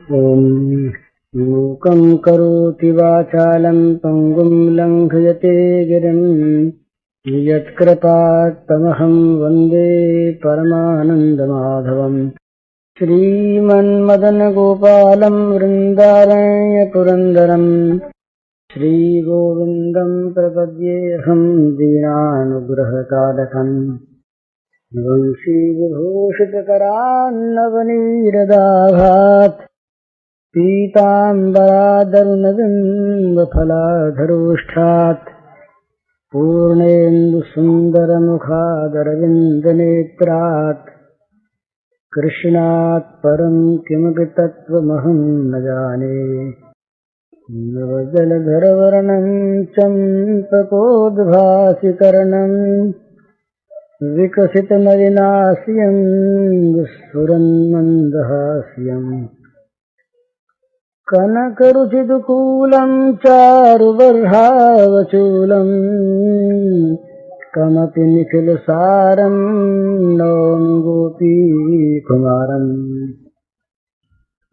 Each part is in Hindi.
ॐ मूकं करोति वाचालं पङ्गुं लङ्घयते गिरिं यत्कृपात्तमहं वन्दे परमानन्दमाधवम्। श्रीमन्मदनगोपालं वृन्दारण्यपुरन्दरम् श्रीगोविन्दं प्रपद्येऽहं दीनानुग्रहकालकम्। वंशीविभूषितकरान्नवनीरदाघात् पीताम्बरादरुणबिम्बफलाधरोष्ठात् पूर्णेन्दुसुन्दरमुखादरविन्दनेत्रात् कृष्णात् परं किमपि तत्त्वमहं न जाने। नवजलधरवर्णं चम्पकोद्भासिकर्णं विकसितमलिनास्यं स्फुरन्मन्दहास्यम्। कनकरुचिदुकूलं चारुबर्हावचूलं कमपि निखिलसारं नौमि गोपीकुमारम्।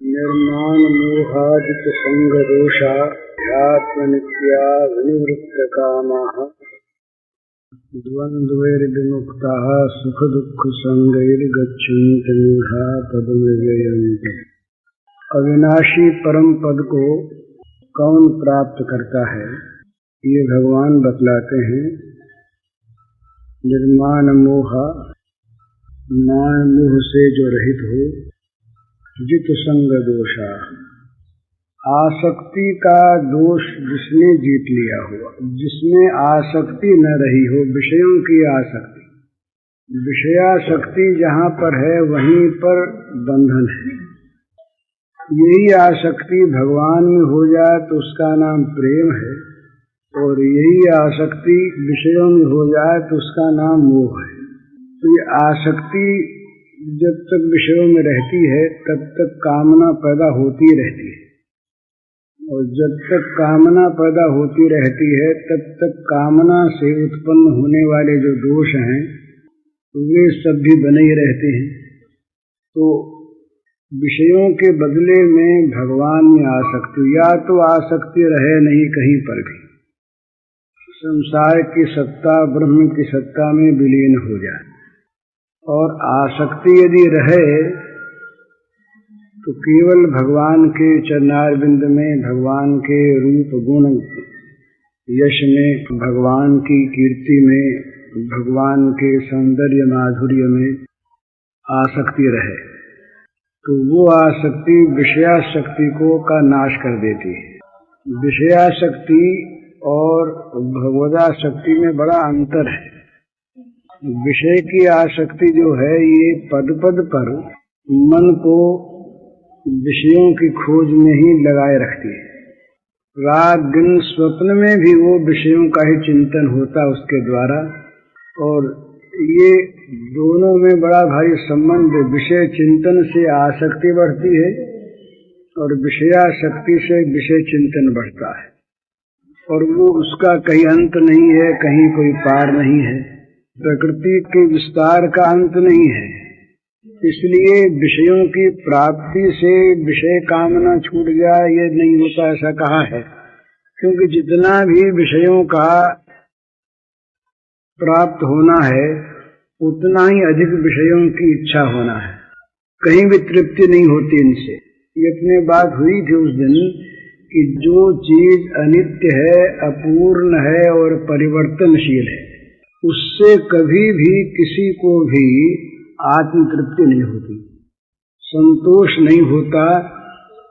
निर्माणमोहाजितसङ्गदोषा ध्यात्मनित्या विनिवृत्तकामाः द्वन्द्वैर्विमुक्ताः सुखदुःखसङ्गैर्गच्छन्ति मूढा पदमव्ययम्। अविनाशी परम पद को कौन प्राप्त करता है, ये भगवान बतलाते हैं। निर्माण मोह, मान मोह से जो रहित हो, जित संग दोषा, आसक्ति का दोष जिसने जीत लिया हो, जिसमें आसक्ति न रही हो, विषयों की आसक्ति, विषयासक्ति जहाँ पर है वहीं पर बंधन है। यही आसक्ति भगवान में हो जाए तो उसका नाम प्रेम है, और यही आसक्ति विषयों में हो जाए तो उसका नाम मोह है। तो ये आसक्ति जब तक विषयों में रहती है तब तक कामना पैदा होती रहती है, और जब तक कामना पैदा होती रहती है तब तक कामना से उत्पन्न होने वाले जो दोष हैं वे सब भी बने ही रहते हैं। तो विषयों के बदले में भगवान में आसक्ति, या तो आसक्ति रहे नहीं कहीं पर भी, संसार की सत्ता ब्रह्म की सत्ता में विलीन हो जाए, और आसक्ति यदि रहे तो केवल भगवान के चरणारविंद में, भगवान के रूप गुण यश में, भगवान की कीर्ति में, भगवान के सौंदर्य माधुर्य में आसक्ति रहे, तो वो आसक्ति विषयाशक्ति को का नाश कर देती है। विषयाशक्ति और भगवदाशक्ति में बड़ा अंतर है। विषय की आसक्ति जो है ये पद पद पर मन को विषयों की खोज में ही लगाए रखती है। रात दिन स्वप्न में भी वो विषयों का ही चिंतन होता उसके द्वारा, और ये दोनों में बड़ा भारी संबंध। विषय चिंतन से आसक्ति बढ़ती है और विषयाशक्ति से विषय चिंतन बढ़ता है, और वो उसका कहीं अंत नहीं है, कहीं कोई पार नहीं है, प्रकृति के विस्तार का अंत नहीं है। इसलिए विषयों की प्राप्ति से विषय कामना छूट जाए ये नहीं होता, ऐसा कहा है। क्योंकि जितना भी विषयों का प्राप्त होना है उतना ही अधिक विषयों की इच्छा होना है, कहीं भी तृप्ति नहीं होती इनसे। इतनी बात हुई थी उस दिन कि जो चीज अनित्य है, अपूर्ण है और परिवर्तनशील है, उससे कभी भी किसी को भी आत्म तृप्ति नहीं होती, संतोष नहीं होता,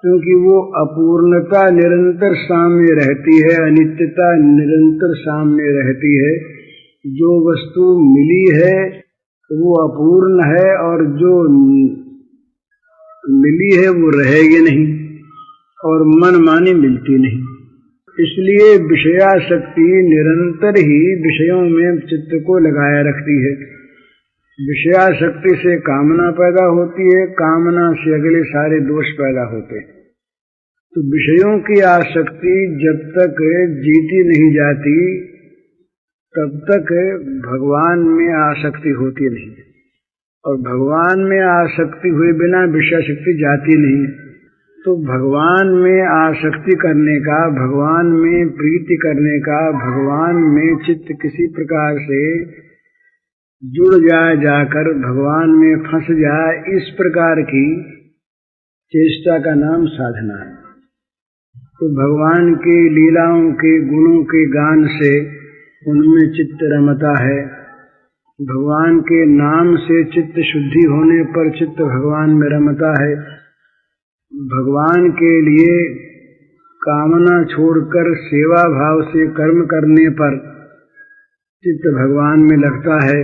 क्योंकि वो अपूर्णता निरंतर सामने रहती है, अनित्यता निरंतर सामने रहती है। जो वस्तु मिली है वो अपूर्ण है, और जो मिली है वो रहेगी नहीं, और मनमानी मिलती नहीं। इसलिए विषयाशक्ति निरंतर ही विषयों में चित्त को लगाए रखती है। विषयाशक्ति से कामना पैदा होती है, कामना से अगले सारे दोष पैदा होते हैं। तो विषयों की आसक्ति जब तक जीती नहीं जाती तब तक भगवान में आसक्ति होती नहीं, और भगवान में आसक्ति हुए बिना विषयाशक्ति जाती नहीं। तो भगवान में आसक्ति करने का, भगवान में प्रीति करने का, भगवान में चित्त किसी प्रकार से जुड़ जाए, जाकर भगवान में फंस जाए, इस प्रकार की चेष्टा का नाम साधना है। तो भगवान के लीलाओं के गुणों के गान से उनमें चित्त रमता है। भगवान के नाम से चित्त शुद्धि होने पर चित्त भगवान में रमता है। भगवान के लिए कामना छोड़कर सेवा भाव से कर्म करने पर चित्त भगवान में लगता है।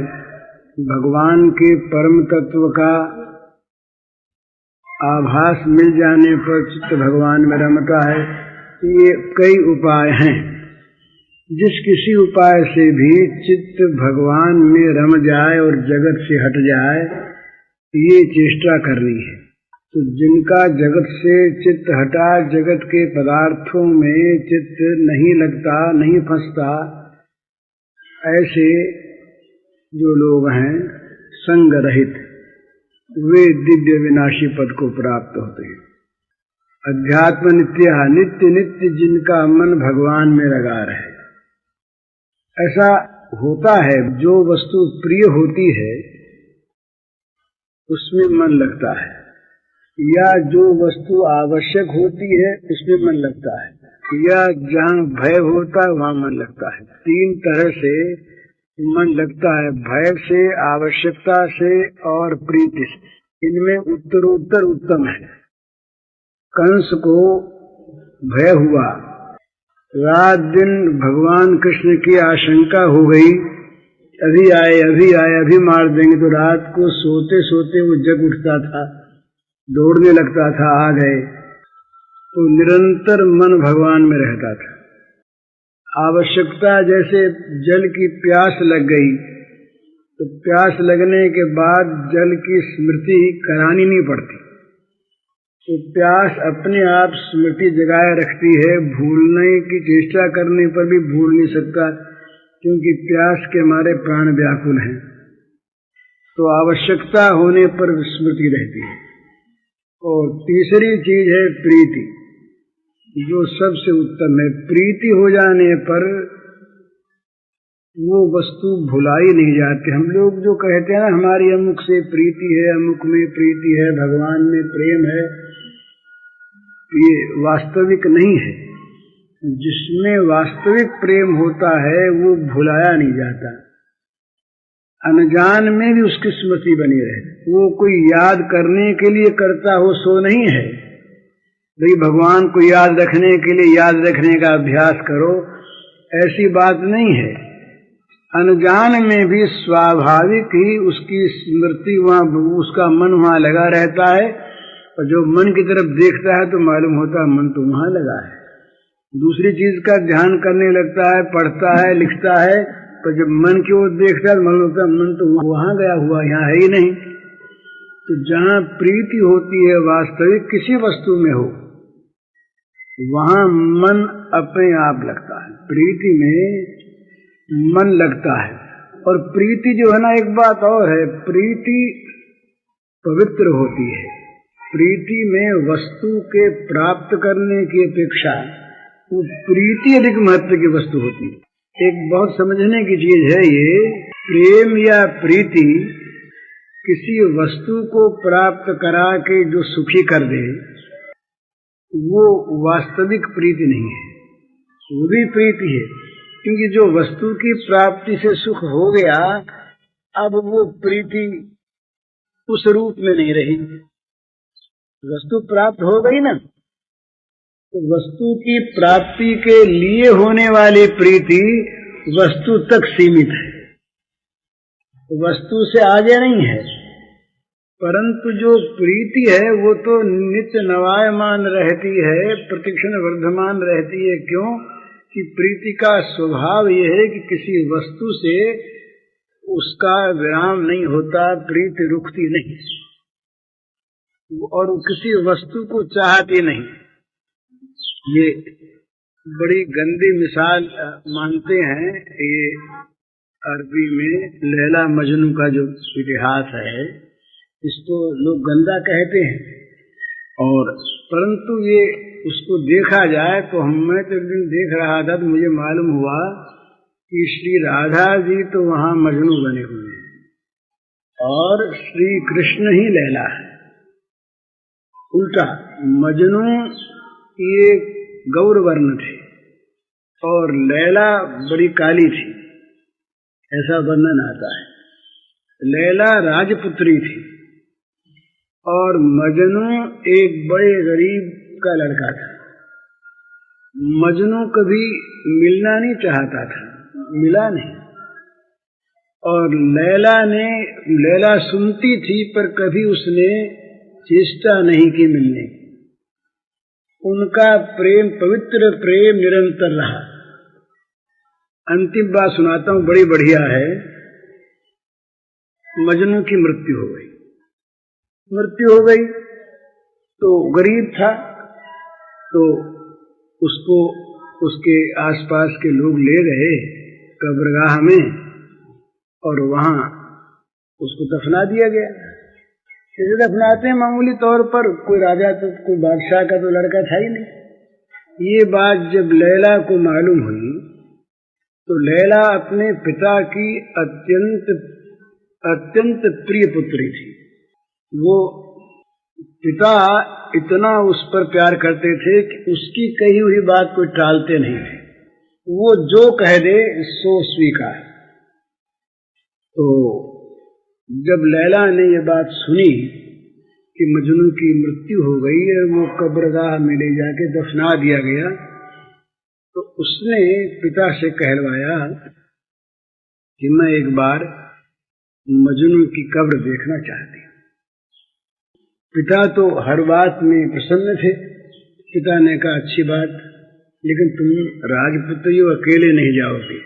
भगवान के परम तत्व का आभास मिल जाने पर चित्त भगवान में रमता है। ये कई उपाय हैं। जिस किसी उपाय से भी चित्त भगवान में रम जाए और जगत से हट जाए, ये चेष्टा करनी है। तो जिनका जगत से चित्त हटा, जगत के पदार्थों में चित्त नहीं लगता, नहीं फंसता, ऐसे जो लोग हैं संग रहित, वे दिव्य विनाशी पद को प्राप्त होते हैं। अध्यात्म नित्य, नित्य नित्य जिनका मन भगवान में लगा रहे। ऐसा होता है, जो वस्तु प्रिय होती है उसमें मन लगता है, या जो वस्तु आवश्यक होती है उसमें मन लगता है, या जहाँ भय होता है वहाँ मन लगता है। तीन तरह से मन लगता है, भय से, आवश्यकता से और प्रीति से। इनमें उत्तरोत्तर उत्तम है। कंस को भय हुआ, रात दिन भगवान कृष्ण की आशंका हो गई, अभी आए, अभी आए, अभी मार देंगे। तो रात को सोते सोते वो जग उठता था, दौड़ने लगता था, आ गए। तो निरंतर मन भगवान में रहता था। आवश्यकता, जैसे जल की प्यास लग गई, तो प्यास लगने के बाद जल की स्मृति करानी नहीं पड़ती। तो प्यास अपने आप स्मृति जगाए रखती है। भूलने की चेष्टा करने पर भी भूल नहीं सकता, क्योंकि प्यास के मारे प्राण व्याकुल हैं। तो आवश्यकता होने पर स्मृति रहती है। और तीसरी चीज है प्रीति, जो सबसे उत्तम है। प्रीति हो जाने पर वो वस्तु भुलाई नहीं जाती। हम लोग जो कहते हैं ना, हमारी अमुक से प्रीति है, अमुक में प्रीति है, भगवान में प्रेम है, ये वास्तविक नहीं है। जिसमें वास्तविक प्रेम होता है वो भुलाया नहीं जाता। अनजान में भी उसकी स्मृति बनी रहे। वो कोई याद करने के लिए करता हो सो नहीं है। भाई भगवान को याद रखने के लिए याद रखने का अभ्यास करो, ऐसी बात नहीं है। अनजान में भी स्वाभाविक ही उसकी स्मृति वहाँ, उसका मन वहाँ लगा रहता है। और जो मन की तरफ देखता है तो मालूम होता है मन तो वहाँ लगा है। दूसरी चीज का ध्यान करने लगता है, पढ़ता है, लिखता है, तो जब मन की ओर देखता है तो मालूम होता है मन तो वहाँ गया हुआ, यहाँ है ही नहीं। तो जहाँ प्रीति होती है वास्तविक किसी वस्तु में हो, वहाँ मन अपने आप लगता है। प्रीति में मन लगता है। और प्रीति जो है ना, एक बात और है, प्रीति पवित्र होती है। प्रीति में वस्तु के प्राप्त करने की अपेक्षा वो प्रीति अधिक महत्व की वस्तु होती है। एक बहुत समझने की चीज है ये, प्रेम या प्रीति किसी वस्तु को प्राप्त करा के जो सुखी कर दे, वो वास्तविक प्रीति नहीं है। वो भी प्रीति है, क्योंकि जो वस्तु की प्राप्ति से सुख हो गया, अब वो प्रीति उस रूप में नहीं रही। वस्तु प्राप्त हो गई ना, तो वस्तु की प्राप्ति के लिए होने वाली प्रीति वस्तु तक सीमित है, वस्तु से आगे नहीं है। परंतु जो प्रीति है वो तो नित्य नवायमान रहती है, प्रतिक्षण वर्धमान रहती है। क्यों कि प्रीति का स्वभाव यह है कि किसी वस्तु से उसका विराम नहीं होता, प्रीति रुकती नहीं, और किसी वस्तु को चाहती नहीं। ये बड़ी गंदी मिसाल मानते हैं। ये अरबी में लैला मजनू का जो इतिहास है, इसको लोग गंदा कहते हैं। और परंतु ये उसको देखा जाए तो मैं तो एक दिन देख रहा था तो मुझे मालूम हुआ कि श्री राधा जी तो वहां मजनू बने हुए हैं और श्री कृष्ण ही लैला है। उल्टा मजनू ये गौर वर्ण थे और लैला बड़ी काली थी, ऐसा वर्णन आता है। लैला राजपुत्री थी और मजनू एक बड़े गरीब का लड़का था। मजनू कभी मिलना नहीं चाहता था, मिला नहीं, और लैला सुनती थी पर कभी उसने चेष्टा नहीं की मिलने की। उनका प्रेम, पवित्र प्रेम निरंतर रहा। अंतिम बात सुनाता हूं, बड़ी बढ़िया है। मजनू की मृत्यु हो गई तो गरीब था, तो उसको उसके आसपास के लोग ले गए कब्रगाह में और वहां उसको दफना दिया गया। जैसे दफनाते हैं मामूली तौर पर, कोई राजा तो कोई बादशाह का तो लड़का था ही नहीं। ये बात जब लैला को मालूम हुई तो लैला अपने पिता की अत्यंत प्रिय पुत्री थी। वो पिता इतना उस पर प्यार करते थे कि उसकी कही हुई बात कोई टालते नहीं थे। वो जो कह दे सो स्वीकार। तो जब लैला ने ये बात सुनी कि मजनू की मृत्यु हो गई है, वो कब्रगाह में ले जाके दफना दिया गया, तो उसने पिता से कहलवाया कि मैं एक बार मजनू की कब्र देखना चाहती हूँ। पिता तो हर बात में प्रसन्न थे। पिता ने कहा अच्छी बात, लेकिन तुम राजपुत्री हो, अकेले नहीं जाओगे,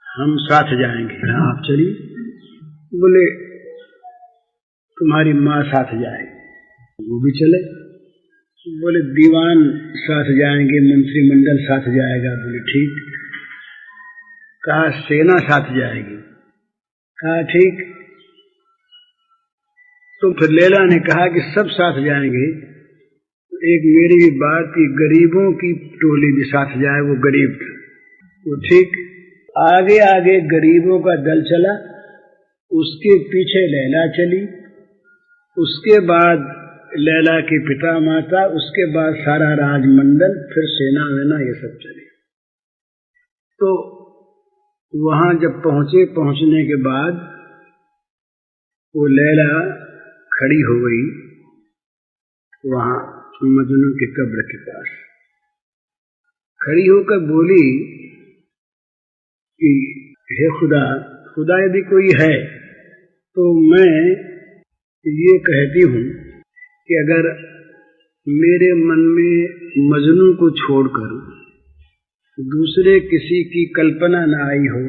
हम साथ जाएंगे। आप चलिए। बोले तुम्हारी माँ साथ जाएगी, वो भी चले। बोले दीवान साथ जाएंगे, मंत्रिमंडल साथ जाएगा। बोले ठीक। कहा सेना साथ जाएगी, कहा ठीक। तो फिर लैला ने कहा कि सब साथ जाएंगे, एक मेरी भी बात की गरीबों की टोली भी साथ जाए। वो गरीब था, वो ठीक। आगे आगे गरीबों का दल चला, उसके पीछे लैला चली, उसके बाद लैला के पिता माता, उसके बाद सारा राजमंडल, फिर सेना वेना ये सब चले। तो वहां जब पहुंचने के बाद वो लैला खड़ी हो गई वहां मजनू के कब्र के पास। खड़ी होकर बोली कि हे खुदा यदि कोई है तो मैं ये कहती हूं कि अगर मेरे मन में मजनू को छोड़कर दूसरे किसी की कल्पना न आई हो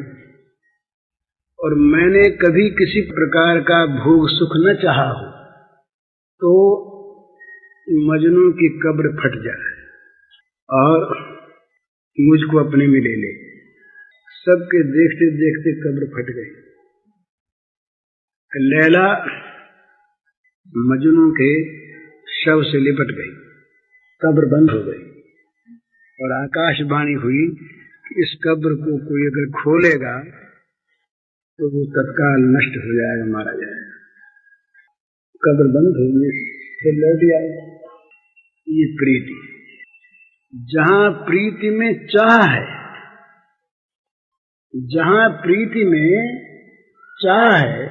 और मैंने कभी किसी प्रकार का भोग सुख न चाहा हो, तो मजनू की कब्र फट जाए और मुझको अपने में ले ले। सबके देखते देखते कब्र फट गई। लैला मजनू के शव से लिपट गई, कब्र बंद हो गई और आकाशवाणी हुई कि इस कब्र को कोई अगर खोलेगा तो वो तत्काल नष्ट हो जाएगा, मारा जाएगा। कब्र बंद हो गई, फिर लौट आए। ये प्रीति, जहां प्रीति में चाह है, जहां प्रीति में चाह है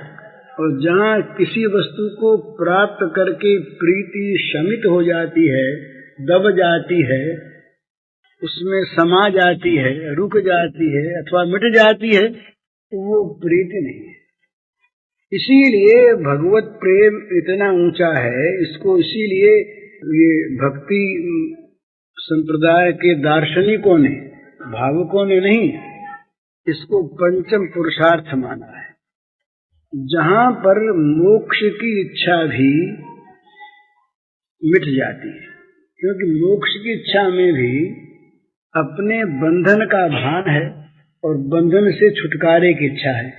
और जहां किसी वस्तु को प्राप्त करके प्रीति शमित हो जाती है, दब जाती है, उसमें समा जाती है, रुक जाती है अथवा मिट जाती है, तो वो प्रीति नहीं है। इसीलिए भगवत प्रेम इतना ऊंचा है। इसको इसीलिए ये भक्ति संप्रदाय के दार्शनिकों ने, भावुकों ने नहीं, इसको पंचम पुरुषार्थ माना है, जहां पर मोक्ष की इच्छा भी मिट जाती है। क्योंकि मोक्ष की इच्छा में भी अपने बंधन का भान है और बंधन से छुटकारे की इच्छा है।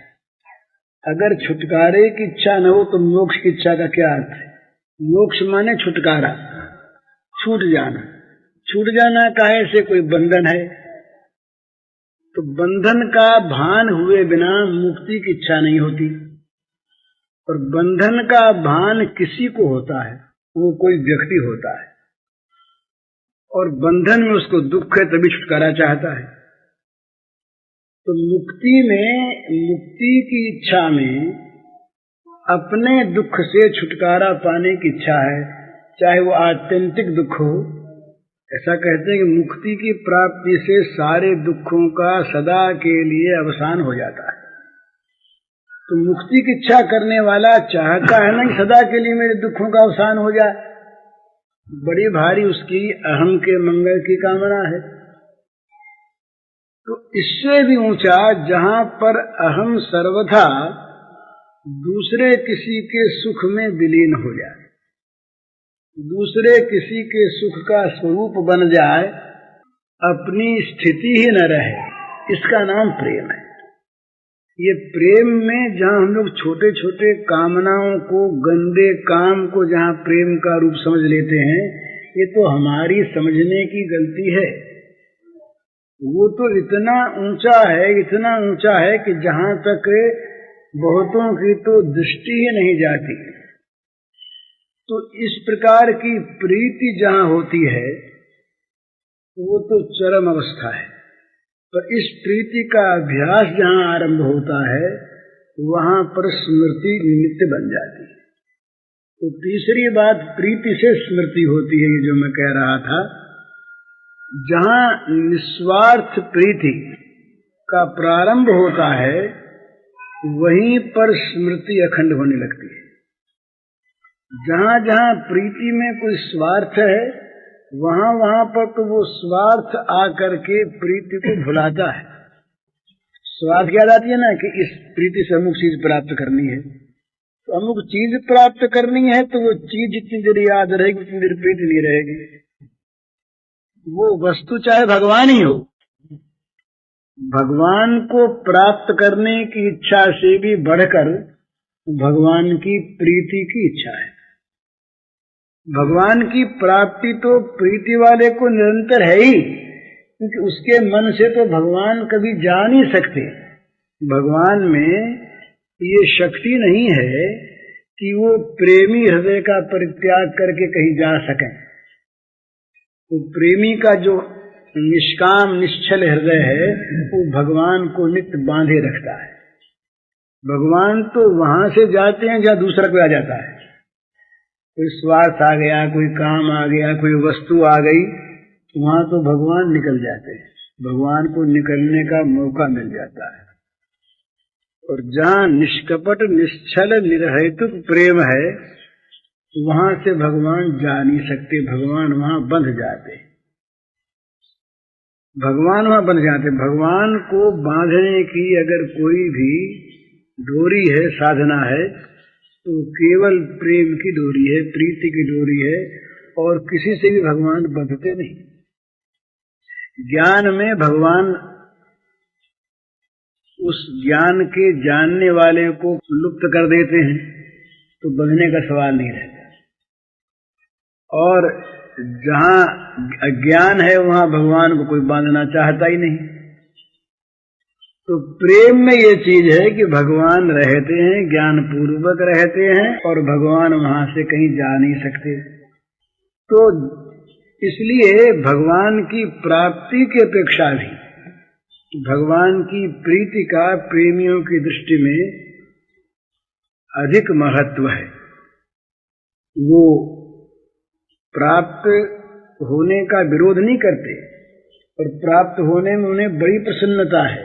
अगर छुटकारे की इच्छा न हो तो मोक्ष की इच्छा का क्या अर्थ है? मोक्ष माने छुटकारा, छूट जाना। छूट जाना काहे से? कोई बंधन है तो बंधन का भान हुए बिना मुक्ति की इच्छा नहीं होती। और बंधन का भान किसी को होता है, वो कोई व्यक्ति होता है, और बंधन में उसको दुख है तभी छुटकारा चाहता है। तो मुक्ति में, मुक्ति की इच्छा में अपने दुख से छुटकारा पाने की इच्छा है, चाहे वो आत्यंतिक दुख हो। ऐसा कहते हैं कि मुक्ति की प्राप्ति से सारे दुखों का सदा के लिए अवसान हो जाता है। तो मुक्ति की इच्छा करने वाला चाहता है ना कि सदा के लिए मेरे दुखों का अवसान हो जाए, बड़ी भारी उसकी अहम के मंगल की कामना है। तो इससे भी ऊंचा, जहां पर अहम सर्वथा दूसरे किसी के सुख में विलीन हो जाए, दूसरे किसी के सुख का स्वरूप बन जाए, अपनी स्थिति ही न रहे, इसका नाम प्रेम है। ये प्रेम में जहां हम लोग छोटे छोटे कामनाओं को, गंदे काम को जहां प्रेम का रूप समझ लेते हैं, ये तो हमारी समझने की गलती है। वो तो इतना ऊंचा है, इतना ऊंचा है कि जहां तक बहुतों की तो दृष्टि ही नहीं जाती। तो इस प्रकार की प्रीति जहां होती है वो तो चरम अवस्था है। पर इस प्रीति का अभ्यास जहां आरंभ होता है वहां पर स्मृति निमित्त बन जाती है। तो तीसरी बात प्रीति से स्मृति होती है, ये जो मैं कह रहा था। जहां निस्वार्थ प्रीति का प्रारंभ होता है वहीं पर स्मृति अखंड होने लगती है। जहां जहां प्रीति में कोई स्वार्थ है वहां वहां पर तो वो स्वार्थ आकर के प्रीति को भुलाता है। स्वार्थ याद आती है ना कि इस प्रीति से अमुक चीज प्राप्त करनी है, तो अमुक चीज प्राप्त करनी है तो वो चीज जितनी देर याद रहेगी उतनी देर प्रीति नहीं रहेगी। वो वस्तु चाहे भगवान ही हो, भगवान को प्राप्त करने की इच्छा से भी बढ़कर भगवान की प्रीति की इच्छा है। भगवान की प्राप्ति तो प्रीति वाले को निरंतर है ही, क्योंकि उसके मन से तो भगवान कभी जा नहीं सकते। भगवान में ये शक्ति नहीं है कि वो प्रेमी हृदय का परित्याग करके कहीं जा सकें। तो प्रेमी का जो निष्काम निश्चल हृदय है वो भगवान को नित्य बांधे रखता है। भगवान तो वहां से जाते हैं जहां दूसरा कोई आ जाता है। कोई स्वार्थ आ गया, कोई काम आ गया, कोई वस्तु आ गई, वहां तो भगवान निकल जाते हैं, भगवान को निकलने का मौका मिल जाता है। और जहां निष्कपट निश्चल निर्हेतुक प्रेम है वहां से भगवान जा नहीं सकते, भगवान वहां बंध जाते, भगवान वहां बंध जाते। भगवान को बांधने की अगर कोई भी डोरी है, साधना है, तो केवल प्रेम की डोरी है, प्रीति की डोरी है, और किसी से भी भगवान बंधते नहीं। ज्ञान में भगवान उस ज्ञान के जानने वाले को लुप्त कर देते हैं तो बंधने का सवाल नहीं रहता। और जहां अज्ञान है वहां भगवान को कोई बांधना चाहता ही नहीं। तो प्रेम में ये चीज है कि भगवान रहते हैं, ज्ञान पूर्वक रहते हैं, और भगवान वहां से कहीं जा नहीं सकते। तो इसलिए भगवान की प्राप्ति की अपेक्षा भी भगवान की प्रीति का प्रेमियों की दृष्टि में अधिक महत्व है। वो प्राप्त होने का विरोध नहीं करते और प्राप्त होने में उन्हें बड़ी प्रसन्नता है,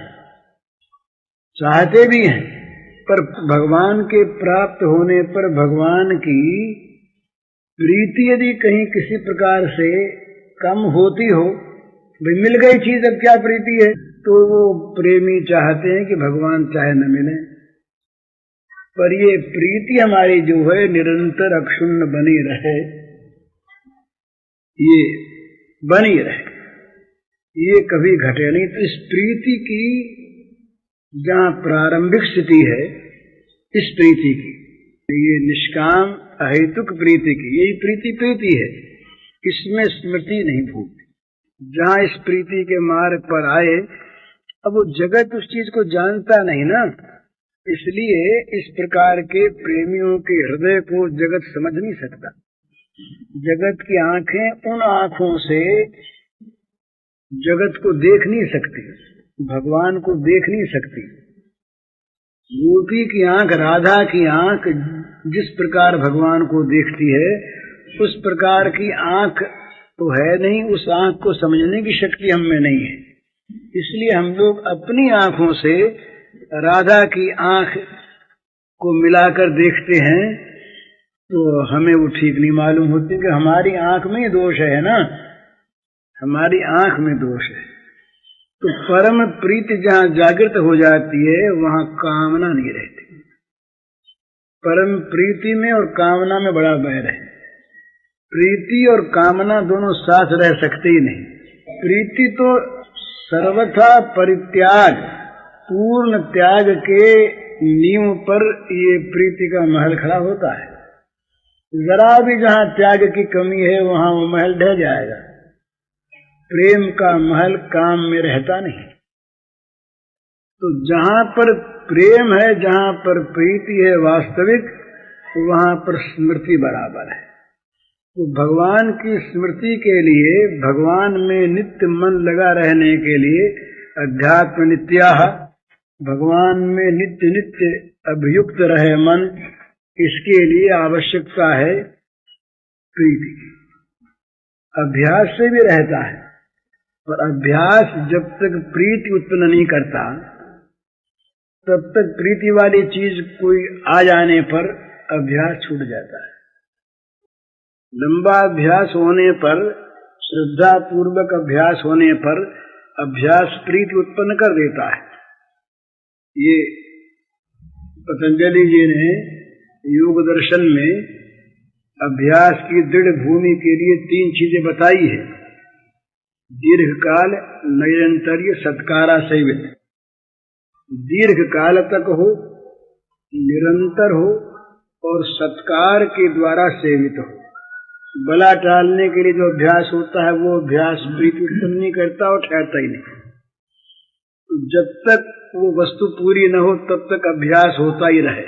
चाहते भी हैं। पर भगवान के प्राप्त होने पर भगवान की प्रीति यदि कहीं किसी प्रकार से कम होती हो, भाई मिल गई चीज अब क्या प्रीति है, तो वो प्रेमी चाहते हैं कि भगवान चाहे न मिले। पर ये प्रीति हमारी जो है निरंतर अक्षुण्ण बनी रहे, ये बनी रहे, ये कभी घटे नहीं। तो इस प्रीति की जहां प्रारंभिक स्थिति है, इस प्रीति की, ये निष्काम अहेतुक प्रीति की, यही प्रीति है। इसमें स्मृति नहीं भूलती। जहाँ इस प्रीति के मार्ग पर आए, अब वो जगत उस चीज को जानता नहीं ना, इसलिए इस प्रकार के प्रेमियों के हृदय को जगत समझ नहीं सकता। जगत की आंखें उन आंखों से जगत को देख नहीं सकती, भगवान को देख नहीं सकती। गोपी की आंख, राधा की आंख जिस प्रकार भगवान को देखती है, उस प्रकार की आंख तो है नहीं, उस आंख को समझने की शक्ति हम में नहीं है। इसलिए हम लोग अपनी आंखों से राधा की आंख को मिलाकर देखते हैं, तो हमें वो ठीक नहीं मालूम होती कि हमारी आंख में दोष है ना, हमारी आंख में दोष है। तो परम प्रीति जहाँ जागृत हो जाती है, वहाँ कामना नहीं रहती। परम प्रीति में और कामना में बड़ा बैर है। प्रीति और कामना दोनों साथ रह सकते ही नहीं। प्रीति तो सर्वथा परित्याग, पूर्ण त्याग के नींव पर ये प्रीति का महल खड़ा होता है। जरा भी जहाँ त्याग की कमी है, वहाँ वो महल ढह जाएगा। प्रेम का महल काम में रहता नहीं। तो जहाँ पर प्रेम है, जहाँ पर प्रीति है वास्तविक, वहाँ पर स्मृति बराबर है। तो भगवान की स्मृति के लिए, भगवान में नित्य मन लगा रहने के लिए, अध्यात्म नित्याः, भगवान में नित्य नित्य अभियुक्त रहे मन, इसके लिए आवश्यकता है प्रीति। अभ्यास से भी रहता है, पर अभ्यास जब तक प्रीति उत्पन्न नहीं करता, तब तक प्रीति वाली चीज कोई आ जाने पर अभ्यास छूट जाता है। लंबा अभ्यास होने पर, श्रद्धा पूर्वक अभ्यास होने पर अभ्यास प्रीति उत्पन्न कर देता है। ये पतंजलि जी ने योग दर्शन में अभ्यास की दृढ़ भूमि के लिए 3 चीजें बताई है। दीर्घ काल, निरंतर्य, सत्कारा सेवित। दीर्घ काल तक हो, निरंतर हो और सत्कार के द्वारा सेवित हो। बला टालने के लिए जो अभ्यास होता है, वो अभ्यास प्रीति उत्पन्न नहीं करता और ठहरता ही नहीं। तो जब तक वो वस्तु पूरी न हो, तब तक अभ्यास होता ही रहे।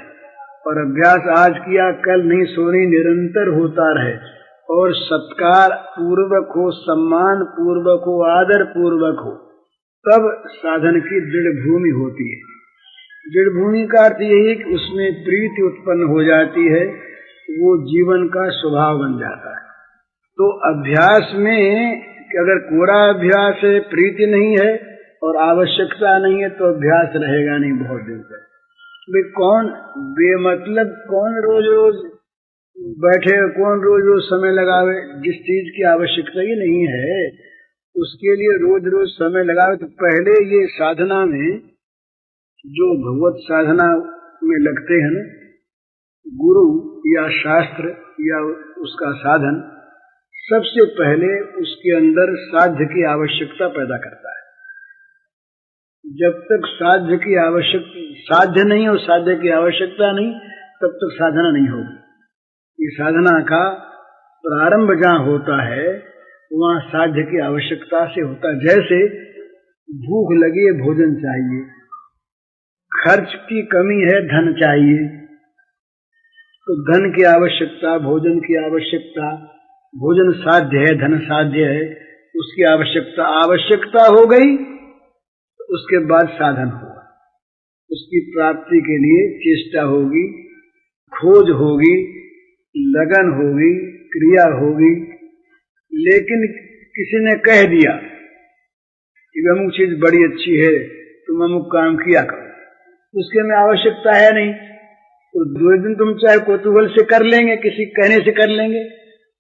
और अभ्यास आज किया कल नहीं सोनी, निरंतर होता रहे और सत्कार पूर्वक हो, सम्मान पूर्वक हो, आदर पूर्वक हो, तब साधन की दृढ़ भूमि होती है। दृढ़ भूमि का अर्थ यही कि उसमें प्रीति उत्पन्न हो जाती है, वो जीवन का स्वभाव बन जाता है। तो अभ्यास में अगर कोरा अभ्यास है, प्रीति नहीं है और आवश्यकता नहीं है, तो अभ्यास रहेगा नहीं बहुत दिन तक। वे कौन बेमतलब, कौन रोज रोज बैठे, कौन रोज रोज समय लगावे। जिस चीज की आवश्यकता ही नहीं है, उसके लिए रोज रोज समय लगावे। तो पहले ये साधना में, जो भगवत साधना में लगते हैं, गुरु या शास्त्र या उसका साधन, सबसे पहले उसके अंदर साध्य की आवश्यकता पैदा करता है। जब तक साध्य की आवश्यकता, साध्य नहीं और साध्य की आवश्यकता नहीं, तब तक साधना नहीं होगी। ये साधना का प्रारंभ जहाँ होता है, वहाँ साध्य की आवश्यकता से होता है। जैसे भूख लगी है, भोजन चाहिए, खर्च की कमी है, धन चाहिए, तो धन की आवश्यकता, भोजन की आवश्यकता, भोजन साध्य है, धन साध्य है, उसकी आवश्यकता हो गई, तो उसके बाद साधन होगा। उसकी प्राप्ति के लिए चेष्टा होगी, खोज होगी, लगन होगी, क्रिया होगी। लेकिन किसी ने कह दिया कि अमुक चीज बड़ी अच्छी है, तुम अमुक काम किया करो, उसके में आवश्यकता है नहीं, तो 2 दिन तुम चाहे कौतूहल से कर लेंगे, किसी कहने से कर लेंगे,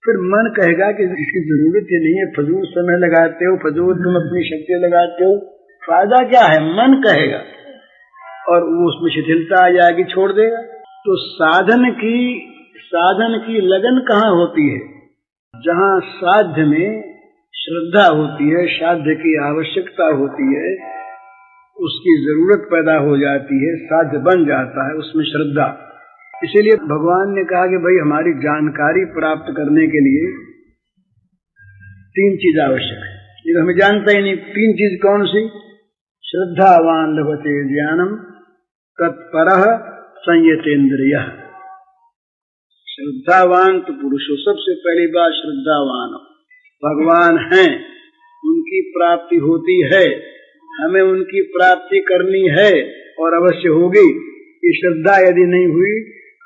फिर मन कहेगा कि इसकी जरूरत ही नहीं है, फजूल समय लगाते हो, फजूल तुम अपनी शक्ति लगाते हो, फायदा क्या है, मन कहेगा और वो उसमें शिथिलता आ जाएगी, छोड़ देगा। तो साधन की लगन कहाँ होती है? जहाँ साध्य में श्रद्धा होती है, साध्य की आवश्यकता होती है, उसकी जरूरत पैदा हो जाती है, साध्य बन जाता है, उसमें श्रद्धा। इसीलिए भगवान ने कहा कि भाई हमारी जानकारी प्राप्त करने के लिए तीन चीज आवश्यक है, ये तो हमें जानता ही नहीं। तीन चीज कौन सी? श्रद्धावान लभते ज्ञानम, तत्परः संयतेन्द्रियः। श्रद्धावान तो पुरुष हो, सबसे पहली बात श्रद्धावान हो। भगवान हैं, उनकी प्राप्ति होती है, हमें उनकी प्राप्ति करनी है और अवश्य होगी। ये श्रद्धा यदि नहीं हुई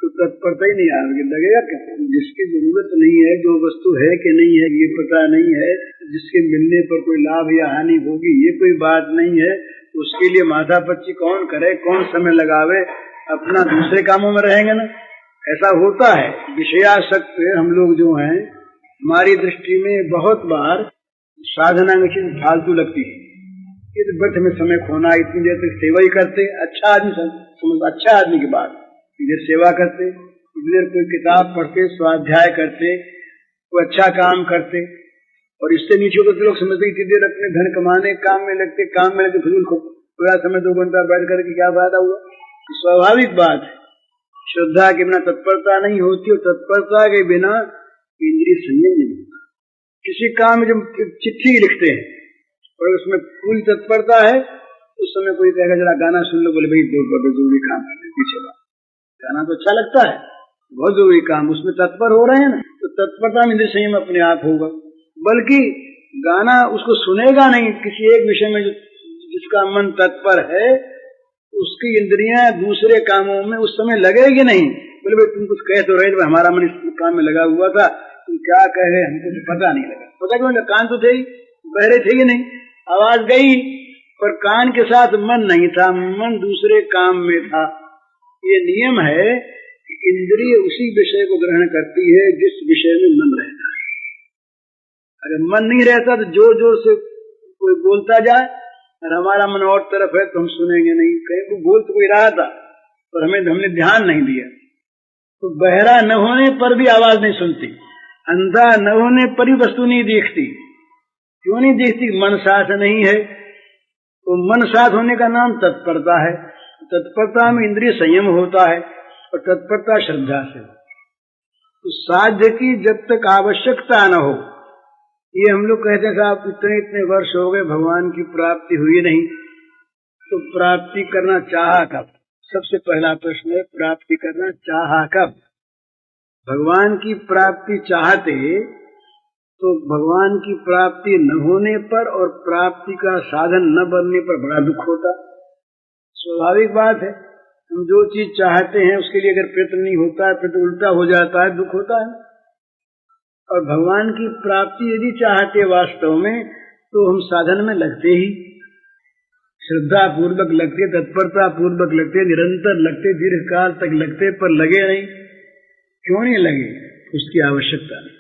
तो तत्परता ही नहीं आएगी। लगेगा क्या? जिसकी जरूरत नहीं है, जो वस्तु है कि नहीं है ये पता नहीं है, जिसके मिलने पर कोई लाभ या हानि होगी ये कोई बात नहीं है, उसके लिए माथापच्ची कौन करे, कौन समय लगावे, अपना दूसरे कामों में रहेंगे ना। ऐसा होता है। विषयासक्त हम लोग जो हैं, हमारी दृष्टि में बहुत बार साधना में चीज फालतू लगती है। ये तो व्यर्थ में समय खोना, इतनी देर तक सेवा ही करते, अच्छा आदमी समझ, अच्छा आदमी की बात, इधर सेवा करते, इधर कोई किताब पढ़ते, स्वाध्याय करते, कोई अच्छा काम करते, और इससे नीचे होते लोग समझते इतनी देर अपने धन कमाने काम में लगते, काम में लगते फिजूल पूरा समय 2 घंटा बैठ करके क्या फायदा हुआ? तो स्वाभाविक बात है, श्रद्धा के बिना तत्परता नहीं होती, और तत्परता के बिना इंद्रिय संयम नहीं होता। किसी काम में जब चिट्ठी लिखते हैं और उसमें पूरी तत्परता है, उस समय कोई कहेगा जरा गाना सुन लो, बोले भाई 2 जरूरी काम है, पीछे बात, गाना तो अच्छा लगता है, बहुत जरूरी काम, उसमें तत्पर हो रहे हैं ना, तो तत्परता में इंद्रिय संयम अपने आप होगा। बल्कि गाना उसको सुनेगा नहीं, किसी एक विषय में जिसका मन तत्पर है उसकी इंद्रियां दूसरे कामों में उस समय लगेगी नहीं। बोले भाई तुम कुछ कह तो रहे थे, हमारा मन इस काम में लगा हुआ था, तुम क्या कहे हमको तो पता नहीं लगा। पता क्यों? कान तो थे ही, बहरे थे ही नहीं, आवाज गई पर कान के साथ मन नहीं था, मन दूसरे काम में था। ये नियम है कि इंद्रिय उसी विषय को ग्रहण करती है जिस विषय में मन रहता है। अगर मन नहीं रहता तो जोर जोर से कोई बोलता जाए और हमारा मन और तरफ है तो हम सुनेंगे नहीं। कहीं को बोल तो कोई रहा था और हमने ध्यान नहीं दिया। तो बहरा न होने पर भी आवाज नहीं सुनती, अंधा न होने पर भी वस्तु नहीं देखती। क्यों नहीं देखती? मन साथ नहीं है। तो मन साथ होने का नाम तत्परता है। तत्परता में इंद्रिय संयम होता है और तत्परता श्रद्धा से। तो साध्य की जब तक आवश्यकता न हो, ये हम लोग कहते हैं साहब इतने इतने वर्ष हो गए भगवान की प्राप्ति हुई नहीं, तो प्राप्ति करना चाहा कब? सबसे पहला प्रश्न है, प्राप्ति करना चाहा कब? भगवान की प्राप्ति चाहते तो भगवान की प्राप्ति न होने पर और प्राप्ति का साधन न बनने पर बड़ा दुख होता। स्वाभाविक बात है, हम जो चीज चाहते हैं उसके लिए अगर प्रयत्न नहीं होता है, फिर तो उल्टा हो जाता है, दुख होता है। और भगवान की प्राप्ति यदि चाहते वास्तव में तो हम साधन में लगते ही, श्रद्धा पूर्वक लगते, तत्परता पूर्वक लगते, निरंतर लगते, दीर्घ काल तक लगते, पर लगे नहीं। क्यों नहीं लगे? उसकी आवश्यकता नहीं।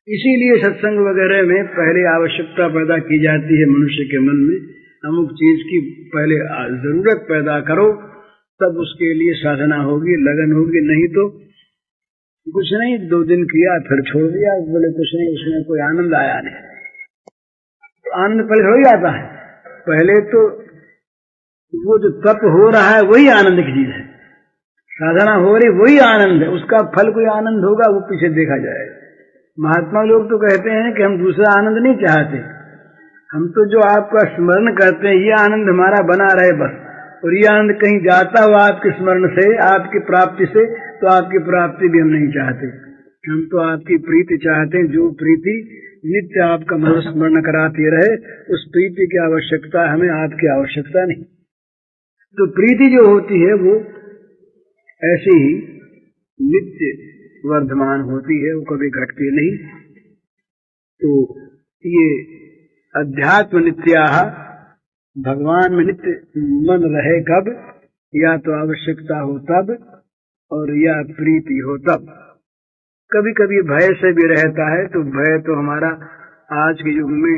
इसीलिए सत्संग वगैरह में पहले आवश्यकता पैदा की जाती है मनुष्य के मन में, अमुक चीज की पहले जरूरत पैदा करो, तब उसके लिए साधना होगी, लगन होगी। नहीं तो कुछ नहीं, 2 दिन किया फिर छोड़ दिया, बोले कुछ नहीं, उसमें कोई आनंद आया नहीं। तो आनंद पहले हो जाता है, पहले तो वो जो तप हो रहा है वही आनंद की चीज है, साधना हो रही वही आनंद है, उसका फल कोई आनंद होगा वो पीछे देखा जाएगा। महात्मा लोग तो कहते हैं कि हम दूसरा आनंद नहीं चाहते, हम तो जो आपका स्मरण करते हैं ये आनंद हमारा बना रहे बस, और ये आनंद कहीं जाता हुआ आपके स्मरण से, आपकी प्राप्ति से, तो आपकी प्राप्ति भी हम नहीं चाहते। हम तो आपकी प्रीति चाहते हैं, जो प्रीति नित्य आपका मन स्मरण कराती रहे, उस प्रीति की आवश्यकता हमें, आपकी आवश्यकता नहीं। तो प्रीति जो होती है वो ऐसी ही नित्य वर्धमान होती है, वो कभी घटती नहीं। तो ये अध्यात्म नित्याः, भगवान में नित्य मन रहे कब? या तो आवश्यकता हो तब, और या प्रीति हो तब। कभी कभी भय से भी रहता है, तो भय तो हमारा आज के युग में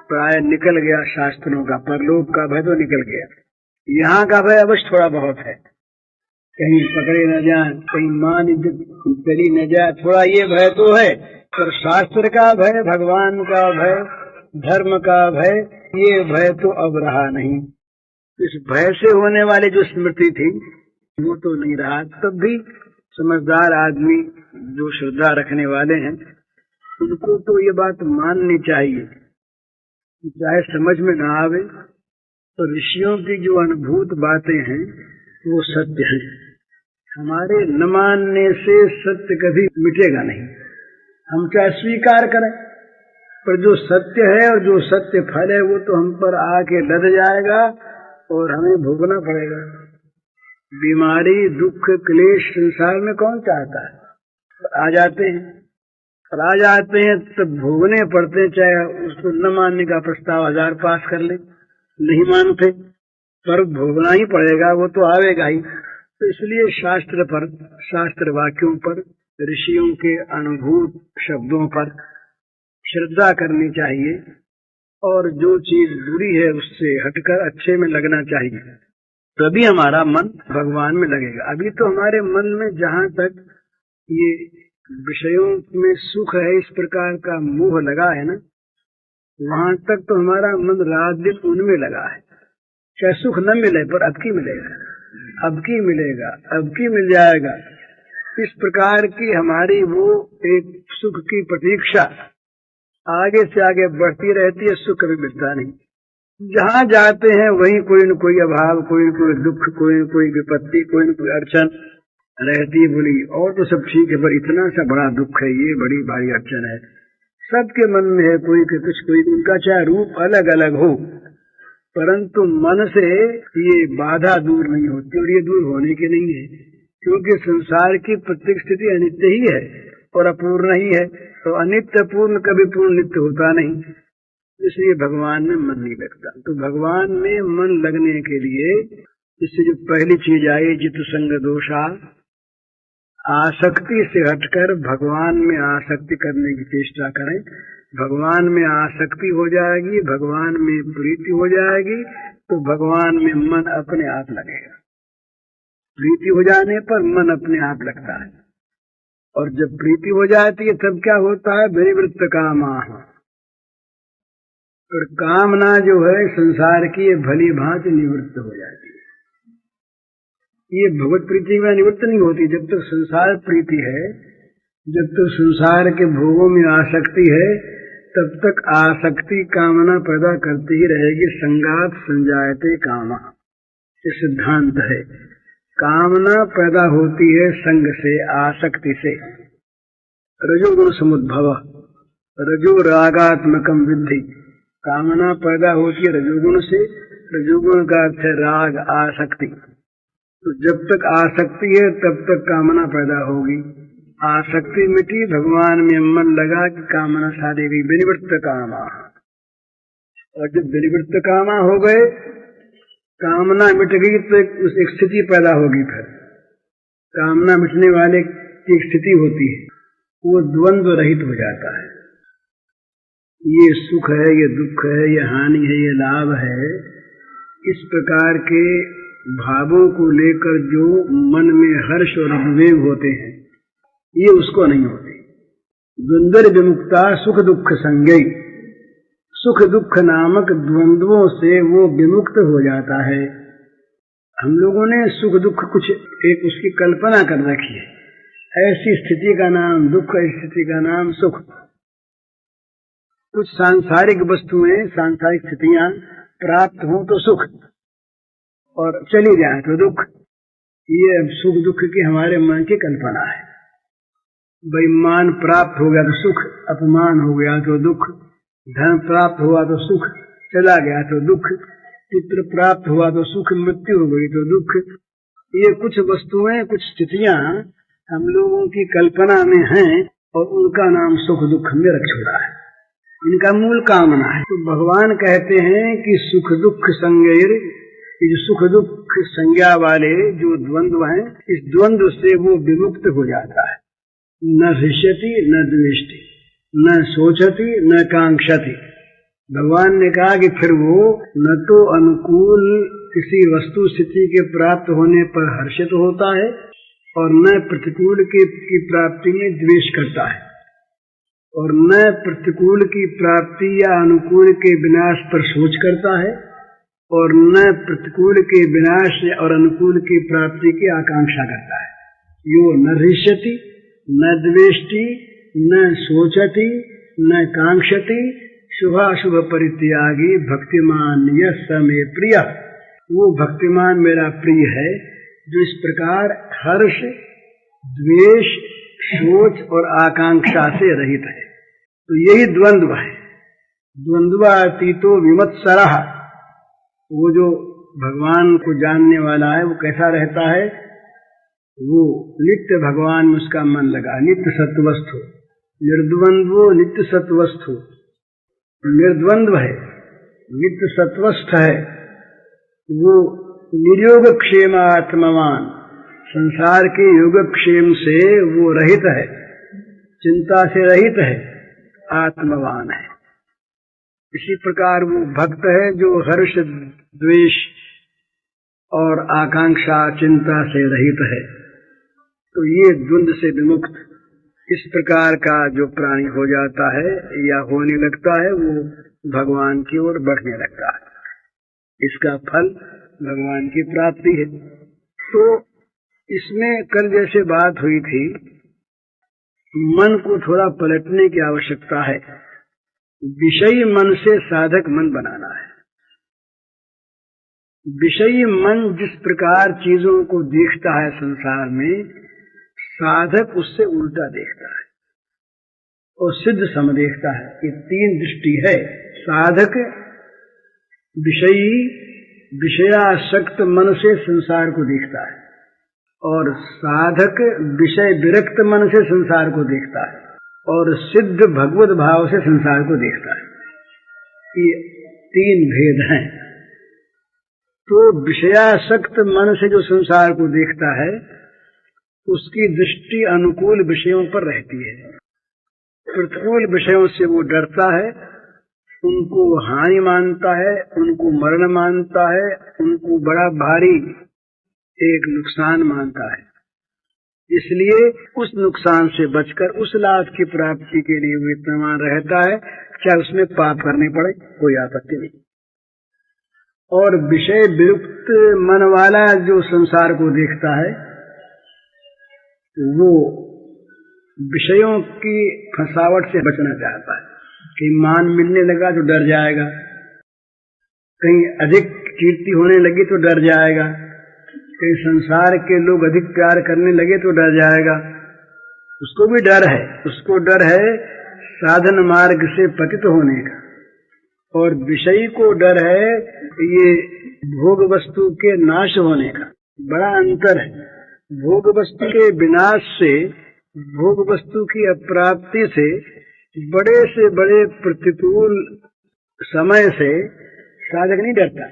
प्राय निकल गया शास्त्रों का, परलोक का भय तो निकल गया। यहाँ का भय अवश्य थोड़ा बहुत है, कहीं पकड़े न जाए, कहीं मान इज्जत करी न जाए, थोड़ा ये भय तो है। पर शास्त्र का भय, भगवान का भय, धर्म का भय, ये भय तो अब रहा नहीं। इस भय से होने वाली जो स्मृति थी वो तो नहीं रहा। तब भी समझदार आदमी जो श्रद्धा रखने वाले हैं उनको तो ये बात माननी चाहिए, चाहे समझ में ना आवे तो ऋषियों की जो अनुभूत बातें हैं वो सत्य हैं। हमारे न मानने से सत्य कभी मिटेगा नहीं, हम चाहे स्वीकार करें, पर जो सत्य है और जो सत्य फल है वो तो हम पर आके लद जाएगा और हमें भोगना पड़ेगा। बीमारी, दुख, क्लेश संसार में कौन चाहता है? आ जाते हैं और आ जाते हैं तब भोगने पड़ते हैं, चाहे उसको न मानने का प्रस्ताव 1000 पास कर ले, नहीं मानते पर भोगना ही पड़ेगा, वो तो आवेगा ही। तो इसलिए शास्त्र पर, शास्त्र वाक्यों पर, ऋषियों के अनुभूत शब्दों पर श्रद्धा करनी चाहिए और जो चीज बुरी है उससे हटकर अच्छे में लगना चाहिए, तभी हमारा मन भगवान में लगेगा। अभी तो हमारे मन में जहाँ तक ये विषयों में सुख है इस प्रकार का मोह लगा है ना, वहां तक तो हमारा मन रात दिन उनमें लगा है। चाहे सुख न मिले पर अब की मिलेगा, अब की मिलेगा, अब की मिल जाएगा, इस प्रकार की हमारी वो एक सुख की प्रतीक्षा आगे से आगे बढ़ती रहती है। सुख कभी मिलता नहीं, जहाँ जाते हैं वहीं कोई न कोई अभाव, कोई न कोई दुख, कोई न कोई विपत्ति, कोई न कोई अड़चन रहती है। बोली और तो सब ठीक है पर इतना सा बड़ा दुख है, ये बड़ी भारी अड़चन है। सबके मन में है कोई के कुछ, कोई उनका चाहे रूप अलग अलग हो, परंतु मन से ये बाधा दूर नहीं होती और ये दूर होने की नहीं है, क्योंकि संसार की प्रत्येक स्थिति अनित्य ही है और अपूर्ण ही है। तो अनित्य पूर्ण कभी पूर्ण नित्य होता नहीं, इसलिए भगवान में मन नहीं लगता। तो भगवान में मन लगने के लिए इससे जो पहली चीज आई जितु संग दोषा, आसक्ति से हटकर भगवान में आसक्ति करने की चेष्टा करें। भगवान में आसक्ति हो जाएगी, भगवान में प्रीति हो जाएगी, तो भगवान में मन अपने आप लगेगा। प्रीति हो जाने पर मन अपने आप लगता है, और जब प्रीति हो जाती है तब क्या होता है? विनिवृत्त कामा। और कामना जो है संसार की भली भांति निवृत्त हो जाती है। ये भगवत प्रीति में निवृत्त नहीं होती। जब तक संसार प्रीति है, जब तक संसार के भोगों में आसक्ति है, तब तक आसक्ति कामना पैदा करती ही रहेगी। संगात संजायते कामा, ये सिद्धांत है। कामना पैदा होती है संग से, आसक्ति से। रजोगुण समुद्भव रजो रागात्मकम विद्धि, कामना पैदा होती है रजोगुण से। रजोगुण का अर्थ है राग, आसक्ति। तो जब तक आसक्ति है तब तक कामना पैदा होगी। आसक्ति मिटी, भगवान में मन लगा कि कामना सारी गई। विनिवृत्त कामा, और जब विनिवृत्त कामा हो गए, कामना मिट गई तो एक स्थिति पैदा होगी। फिर कामना मिटने वाले की एक स्थिति होती है, वो द्वंद्व रहित हो जाता है। ये सुख है, ये दुख है, ये हानि है, ये लाभ है, इस प्रकार के भावों को लेकर जो मन में हर्ष और विवेक होते हैं, ये उसको नहीं होते। द्वंद्व विमुक्ता सुख दुख संज्ञा, सुख दुख नामक द्वंद्वों से वो विमुक्त हो जाता है। हम लोगों ने सुख दुख कुछ एक उसकी कल्पना कर रखी है, ऐसी स्थिति का नाम दुख, ऐसी स्थिति का नाम सुख। कुछ सांसारिक वस्तुएं, सांसारिक स्थितियां प्राप्त हो तो सुख, और चली जाए तो दुख। ये सुख दुख की हमारे मन की कल्पना है। भाई मान प्राप्त हो गया तो सुख, अपमान हो गया तो दुख, धन प्राप्त हुआ तो सुख, चला गया तो दुख, पुत्र प्राप्त हुआ तो सुख, मृत्यु हो गई तो दुख। ये कुछ वस्तुएं, कुछ स्थितियां हम लोगों की कल्पना में हैं और उनका नाम सुख दुख में रख छोड़ा है। इनका मूल कामना है। तो भगवान कहते हैं कि सुख दुख संज्ञा, ये जो सुख दुख संज्ञा वाले जो द्वंद्व हैं, इस द्वंद्व से वो विमुक्त हो जाता है। न हृष्यति न द्वेष्टि, न सोचती न कांक्षति। भगवान ने कहा कि फिर वो न तो अनुकूल किसी वस्तु स्थिति के प्राप्त होने पर हर्षित होता है और न प्रतिकूल की प्राप्ति में द्वेष करता है, और न प्रतिकूल की प्राप्ति या अनुकूल के विनाश पर सोच करता है, और न प्रतिकूल के विनाश और अनुकूल की प्राप्ति की आकांक्षा करता है। यो न हृष्यति न द्वेष्टि न सोचति न कांक्षति शुभाशुभ परित्यागी भक्तिमान यह स मे प्रिय। वो भक्तिमान मेरा प्रिय है जो इस प्रकार हर्ष द्वेष सोच और आकांक्षा से रहित है। तो यही द्वंद्व है। द्वंद्वातीतो विमत्सरः। वो जो भगवान को जानने वाला है वो कैसा रहता है? वो नित्य भगवान में उसका मन लगा, नित्य सत्वस्थ, निर्द्वंद्वो नित्य सत्वस्थ, निर्द्वंद्व है, नित्य सत्वस्थ है। वो निर्योग क्षेमात्मवान, संसार के योगक्षेम से वो रहित है, चिंता से रहित है, आत्मवान है। इसी प्रकार वो भक्त है जो हर्ष द्वेष और आकांक्षा चिंता से रहित है। तो ये द्वंद्व से विमुक्त इस प्रकार का जो प्राणी हो जाता है या होने लगता है वो भगवान की ओर बढ़ने लगता है। इसका फल भगवान की प्राप्ति है। तो इसमें कल जैसे बात हुई थी, मन को थोड़ा पलटने की आवश्यकता है। विषयी मन से साधक मन बनाना है। विषयी मन जिस प्रकार चीजों को देखता है संसार में, साधक उससे उल्टा देखता है और सिद्ध सम देखता है। ये तीन दृष्टि है। साधक विषयी विषयासक्त मन से संसार को देखता है और साधक विषय विरक्त मन से संसार को देखता है और सिद्ध भगवत भाव से संसार को देखता है। ये तीन भेद हैं। तो विषयासक्त मन से जो संसार को देखता है उसकी दृष्टि अनुकूल विषयों पर रहती है। प्रतिकूल विषयों से वो डरता है, उनको हानि मानता है, उनको मरण मानता है, उनको बड़ा भारी एक नुकसान मानता है। इसलिए उस नुकसान से बचकर उस लाभ की प्राप्ति के लिए वो यत्नवान रहता है, चाहे उसमें पाप करने पड़े, कोई आपत्ति नहीं। और विषय विरुक्त मन वाला जो संसार को देखता है वो विषयों की फंसावट से बचना चाहता है। कहीं मान मिलने लगा तो डर जाएगा, कहीं अधिक कीर्ति होने लगी तो डर जाएगा, कहीं संसार के लोग अधिक प्यार करने लगे तो डर जाएगा। उसको भी डर है, उसको डर है साधन मार्ग से पतित होने का। और विषयी को डर है ये भोग वस्तु के नाश होने का। बड़ा अंतर है। भोग वस्तु के विनाश से, भोग वस्तु की अप्राप्ति से, बड़े से बड़े प्रतिकूल समय से साधक नहीं डरता।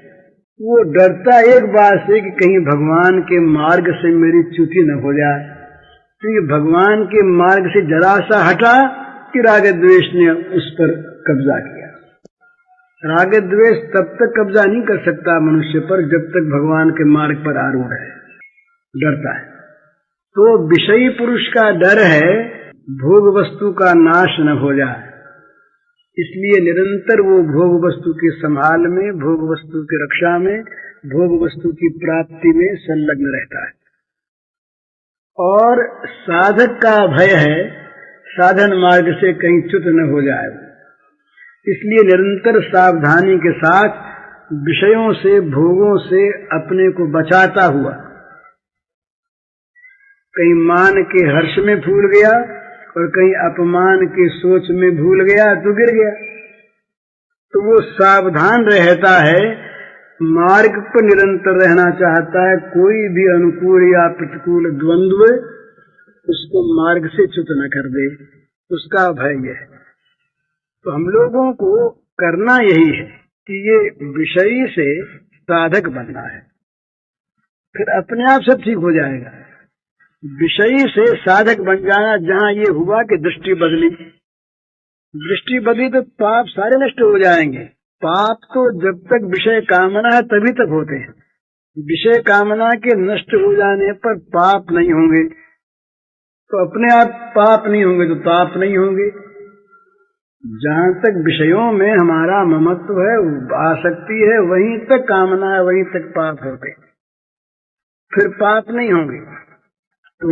वो डरता एक बात से कि कहीं भगवान के मार्ग से मेरी च्युति न हो जाए। तो ये भगवान के मार्ग से जरा सा हटा कि राग द्वेष ने उस पर कब्जा किया। राग द्वेष तब तक कब्जा नहीं कर सकता मनुष्य पर जब तक भगवान के मार्ग पर आरूढ़ है, डरता है। तो विषयी पुरुष का डर है भोग वस्तु का नाश न हो जाए, इसलिए निरंतर वो भोग वस्तु के संभाल में, भोग वस्तु की रक्षा में, भोग वस्तु की प्राप्ति में संलग्न रहता है। और साधक का भय है साधन मार्ग से कहीं च्युत न हो जाए, इसलिए निरंतर सावधानी के साथ विषयों से, भोगों से अपने को बचाता हुआ, कहीं मान के हर्ष में भूल गया और कहीं अपमान के सोच में भूल गया तो गिर गया। तो वो सावधान रहता है, मार्ग पर निरंतर रहना चाहता है। कोई भी अनुकूल या प्रतिकूल द्वंद्व उसको मार्ग से च्युत न कर दे, उसका भय है। तो हम लोगों को करना यही है कि ये विषयी से साधक बनना है, फिर अपने आप सब ठीक हो जाएगा। विषयी से साधक बन जाना, जहाँ ये हुआ कि दृष्टि बदली, दृष्टि बदली तो पाप सारे नष्ट हो जाएंगे। पाप तो जब तक विषय कामना है तभी तक होते हैं। विषय कामना के नष्ट हो जाने पर पाप नहीं होंगे, तो अपने आप पाप नहीं होंगे तो पाप नहीं होंगे। जहाँ तक विषयों में हमारा ममत्व है, आसक्ति है, वहीं तक कामना है, वहीं तक पाप होते, फिर पाप नहीं होंगे। तो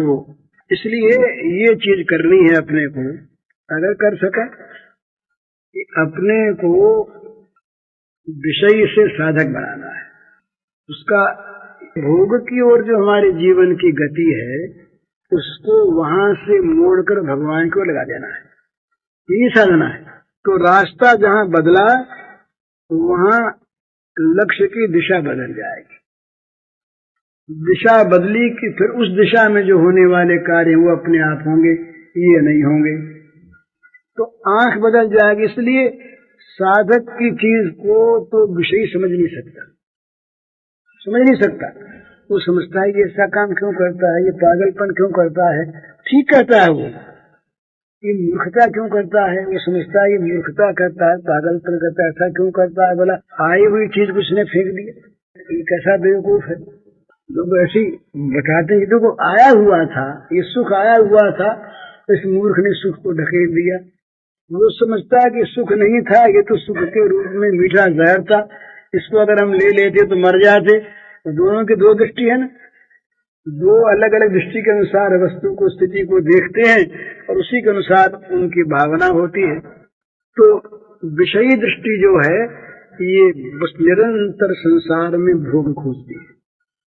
इसलिए ये चीज करनी है अपने को अगर कर सका कि अपने को विषय से साधक बनाना है, उसका भोग की ओर जो हमारे जीवन की गति है उसको वहां से मोड़कर भगवान को लगा देना है, यही साधना है। तो रास्ता जहां बदला वहां लक्ष्य की दिशा बदल जाएगी। दिशा बदली कि फिर उस दिशा में जो होने वाले कार्य वो अपने आप होंगे, ये नहीं होंगे, तो आंख बदल जाएगी। इसलिए साधक की चीज को तो विषय समझ नहीं सकता। वो समझता है ये ऐसा काम क्यों करता है, ये पागलपन क्यों करता है, ठीक कहता है वो, ये मूर्खता क्यों करता है, वो समझता है ये मूर्खता करता है, पागलपन करता है, ऐसा क्यों करता है, बोला आई हुई चीज को उसने फेंक दिया, ये कैसा बेवकूफ है। लोग ऐसी बताते हैं, देखो आया हुआ था, ये सुख आया हुआ था, इस मूर्ख ने सुख को ढकेल दिया। वो समझता है कि सुख नहीं था, ये तो सुख के रूप में मीठा जहर था, इसको अगर हम ले लेते तो मर जाते। तो दोनों की दो दृष्टि है ना, दो अलग अलग दृष्टि के अनुसार वस्तु को, स्थिति को देखते हैं और उसी के अनुसार उनकी भावना होती है। तो विषयी दृष्टि जो है ये बस निरंतर संसार में भोग खोजती है,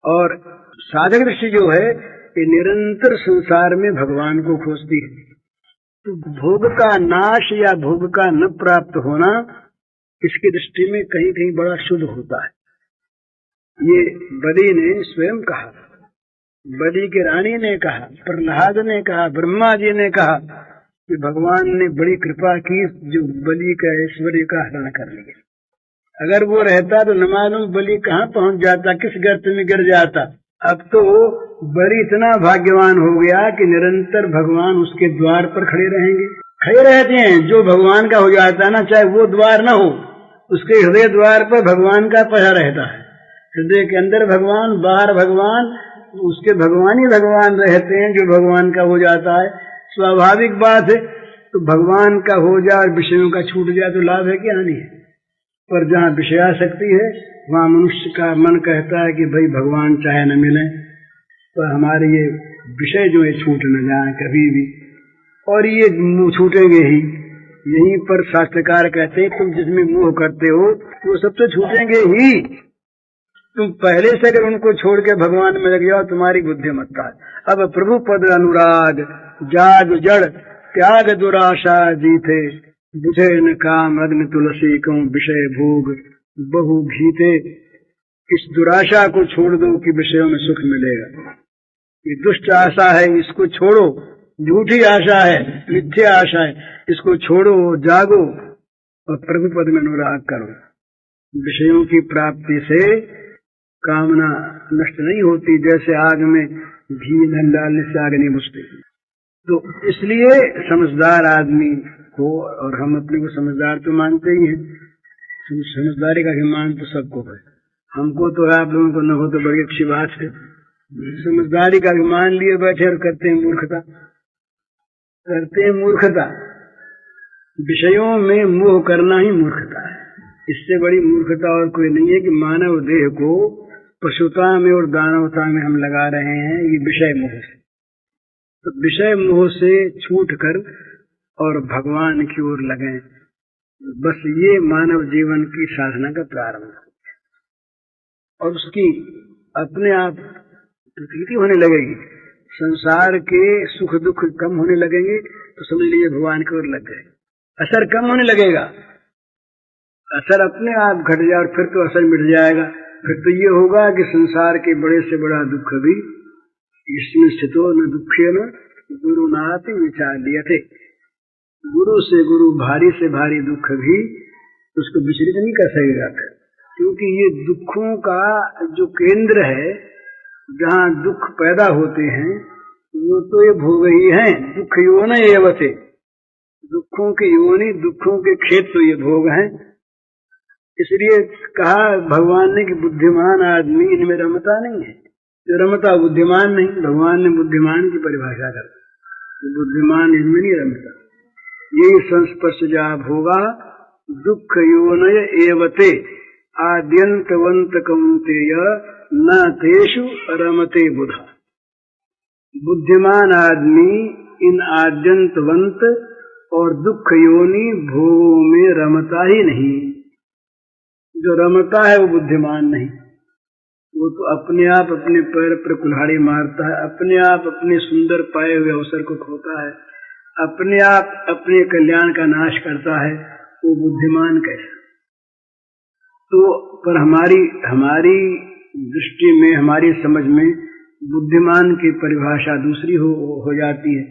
और साधक दृष्टि जो है ये निरंतर संसार में भगवान को खोजती है। तो भोग का नाश या भोग का न प्राप्त होना इसकी दृष्टि में कहीं कहीं बड़ा शुभ होता है। ये बलि ने स्वयं कहा, बलि की रानी ने कहा, प्रहलाद ने कहा, ब्रह्मा जी ने कहा कि भगवान ने बड़ी कृपा की जो बलि का ऐश्वर्य का हरण कर लिया। अगर वो रहता तो न मालूम बलि कहाँ पहुंच जाता, किस गर्त में गिर जाता। अब तो बलि इतना भाग्यवान हो गया कि निरंतर भगवान उसके द्वार पर खड़े रहते हैं। जो भगवान का हो जाता है ना, चाहे वो द्वार न हो, उसके हृदय द्वार पर भगवान का पहरा रहता है। हृदय के अंदर भगवान, बाहर भगवान, उसके भगवान ही भगवान रहते हैं जो भगवान का हो जाता है। स्वाभाविक बात है। तो भगवान का हो जाए और विषयों का छूट जाए तो लाभ है कि हानि है। पर जहाँ विषयासक्ति है वहाँ मनुष्य का मन कहता है कि भाई भगवान चाहे न मिले पर हमारे ये विषय जो है छूट न जाए कभी भी, और ये छूटेंगे ही। यहीं पर शास्त्रकार कहते हैं तुम जिसमें मोह करते हो वो सबसे छूटेंगे ही। तुम पहले से अगर उनको छोड़ के भगवान में लग जाओ तुम्हारी बुद्धिमत्ता है। अब प्रभु पद अनुराग जाग जड़ त्याग दुराशा जीते, बुझे न काम अग्नि तुलसी को विषय भोग बहु भीते। इस दुराशा को छोड़ दो कि विषयों में सुख मिलेगा। ये दुष्ट आशा है, इसको छोड़ो। झूठी आशा है, मिथ्या आशा है, इसको छोड़ो, जागो और प्रभु पद में अनुराग करो। विषयों की प्राप्ति से कामना नष्ट नहीं होती, जैसे आग में घी न डालने से आग नहीं बुझती। तो इसलिए समझदार आदमी को, और हम अपने को समझदार तो मानते ही हैं, समझदारी का अभिमान तो सबको है, हमको तो आप लोगों को न हो तो बड़ी अच्छी बात है। समझदारी का अभिमान लिए बैठे और करते हैं मूर्खता। विषयों में मोह करना ही मूर्खता है। इससे बड़ी मूर्खता और कोई नहीं है कि मानव देह को पशुता में और दानवता में हम लगा रहे हैं, ये विषय मोह से। तो विषय मोह से छूट कर और भगवान की ओर लगे, बस ये मानव जीवन की साधना का प्रारंभ है। और उसकी अपने आप प्रतीति होने लगेगी। संसार के सुख दुख कम होने लगेंगे तो समझ लीजिए भगवान की ओर लग गए। असर कम होने लगेगा, असर अपने आप घट जाए और फिर तो असर मिट जाएगा। फिर तो ये होगा कि संसार के बड़े से बड़ा दुख भी इसमें स्थितो न दुखे न गुरु नाथ विचार लिए थे। गुरु से गुरु, भारी से भारी दुख भी उसको विचलित नहीं कर सकेगा, क्योंकि ये दुखों का जो केंद्र है, जहाँ दुख पैदा होते हैं वो तो ये भोग ही हैं। दुख योन एव थे, दुखों की योनि, दुखों के खेत तो ये भोग हैं। इसलिए कहा भगवान ने कि बुद्धिमान आदमी इनमें रमता नहीं है। जो रमता बुद्धिमान नहीं, भगवान ने बुद्धिमान की परिभाषा कर, बुद्धिमान इनमें नहीं रमता। यही संस्पर्श जा भोगा दुख योनय एवते आद्यंतवंत कौंतेय न तेषु रमते बुधा। बुद्धिमान आदमी इन आद्यंतवंत और दुख योनि भोग में रमता ही नहीं। जो रमता है वो बुद्धिमान नहीं, वो तो अपने आप अपने पैर पर कुल्हाड़ी मारता है, अपने आप अपने सुंदर पाए हुए अवसर को खोता है, अपने आप अपने कल्याण का नाश करता है। वो बुद्धिमान कैसा? तो पर हमारी दृष्टि में, हमारी समझ में बुद्धिमान की परिभाषा दूसरी हो जाती है।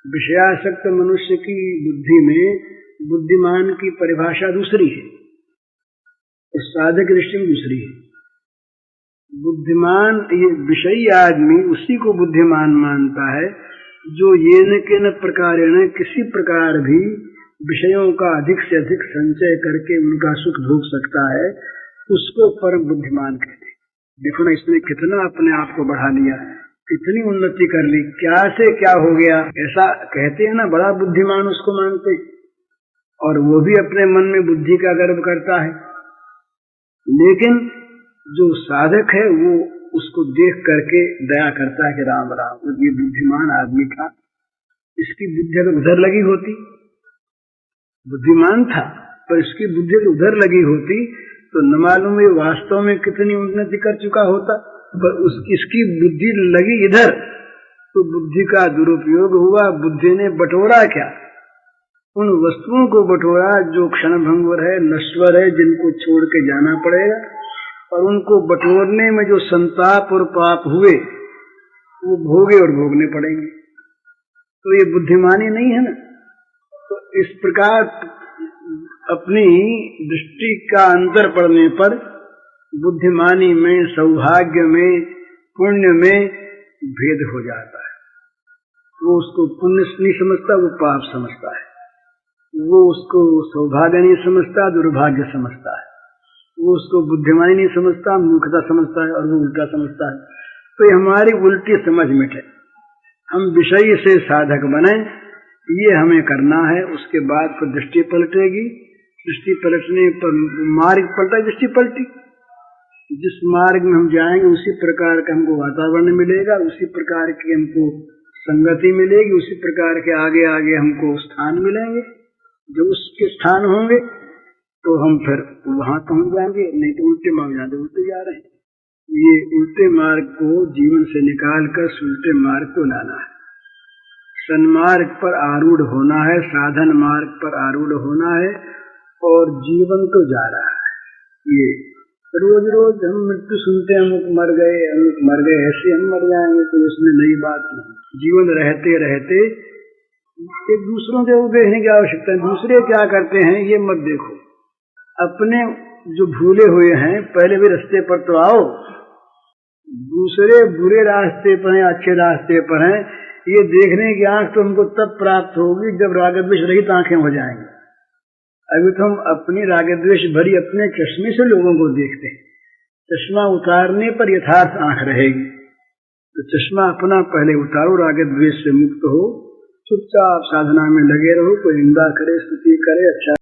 विषयासक्त मनुष्य की बुद्धि में बुद्धिमान की परिभाषा दूसरी है, और साधक दृष्टि में दूसरी है। बुद्धिमान, ये विषयी आदमी उसी को बुद्धिमान मानता है जो ये न के न प्रकारेण किसी प्रकार भी विषयों का अधिक से अधिक संचय करके उनका सुख भोग सकता है, उसको परम बुद्धिमान कहते हैं। देखो ना, इसने कितना अपने आप को बढ़ा लिया, कितनी उन्नति कर ली, क्या से क्या हो गया, ऐसा कहते हैं ना, बड़ा बुद्धिमान उसको मानते हैं। और वो भी अपने मन में बुद्धि का गर्व करता है। लेकिन जो साधक है वो उसको देख करके दया करता है कि राम राम, ये बुद्धिमान आदमी था, इसकी बुद्धि अगर उधर लगी होती, बुद्धिमान था पर इसकी बुद्धि उधर लगी होती तो न मालूम ये वास्तव में कितनी उन्नति कर चुका होता। पर इसकी बुद्धि लगी इधर, तो बुद्धि का दुरुपयोग हुआ। बुद्धि ने बटोरा क्या? उन वस्तुओं को बटोरा जो क्षणभंगुर है, नश्वर है, जिनको छोड़ के जाना पड़ेगा। और उनको बटोरने में जो संताप और पाप हुए वो भोगे और भोगने पड़ेंगे। तो ये बुद्धिमानी नहीं है ना। तो इस प्रकार अपनी दृष्टि का अंतर पड़ने पर बुद्धिमानी में, सौभाग्य में, पुण्य में भेद हो जाता है। वो उसको पुण्य नहीं समझता, वो पाप समझता है। वो उसको सौभाग्य नहीं समझता, दुर्भाग्य समझता है। वो उसको बुद्धिमानी नहीं समझता, मूर्खता समझता है, और वो उल्टा समझता है। तो ये हमारी उल्टी समझ मिटे। हम विषय से साधक बने, ये हमें करना है। उसके बाद फिर दृष्टि पलटेगी। दृष्टि पलटने पर मार्ग पलटा, दृष्टि पलटी। जिस मार्ग में हम जाएंगे उसी प्रकार का हमको वातावरण मिलेगा, उसी प्रकार की हमको संगति मिलेगी, उसी प्रकार के आगे आगे हमको स्थान मिलेंगे। जो उसके स्थान होंगे तो हम फिर वहां पहुंच जाएंगे। नहीं तो उल्टे मार्ग जाते, उल्टे जा रहे हैं। ये उल्टे मार्ग को जीवन से निकाल कर उल्टे मार्ग को लाना है। सन्मार्ग पर आरूढ़ होना है, साधन मार्ग पर आरूढ़ होना है, और जीवन तो जा रहा है। ये रोज रोज हम मृत्यु सुनते हैं, अमुक मर गए, ऐसे हम मर जाएंगे, तो इसमें नई बात नहीं। जीवन रहते रहते एक दूसरों के देखने की आवश्यकता है। दूसरे क्या करते हैं ये मत देखो, अपने जो भूले हुए हैं पहले भी रास्ते पर तो आओ। दूसरे बुरे रास्ते पर हैं, अच्छे रास्ते पर हैं, ये देखने की आंख तो हमको तब प्राप्त होगी जब रागद्वेष रहित आंखें हो जाएंगी। अभी तो हम अपनी रागद्वेष भरी अपने चश्मे से लोगों को देखते हैं। चश्मा उतारने पर यथार्थ आंख रहेगी। तो चश्मा अपना पहले उतारो, रागद्वेष से मुक्त हो, चुपचाप साधना में लगे रहो। कोई निंदा करे, स्तुति करे, अच्छा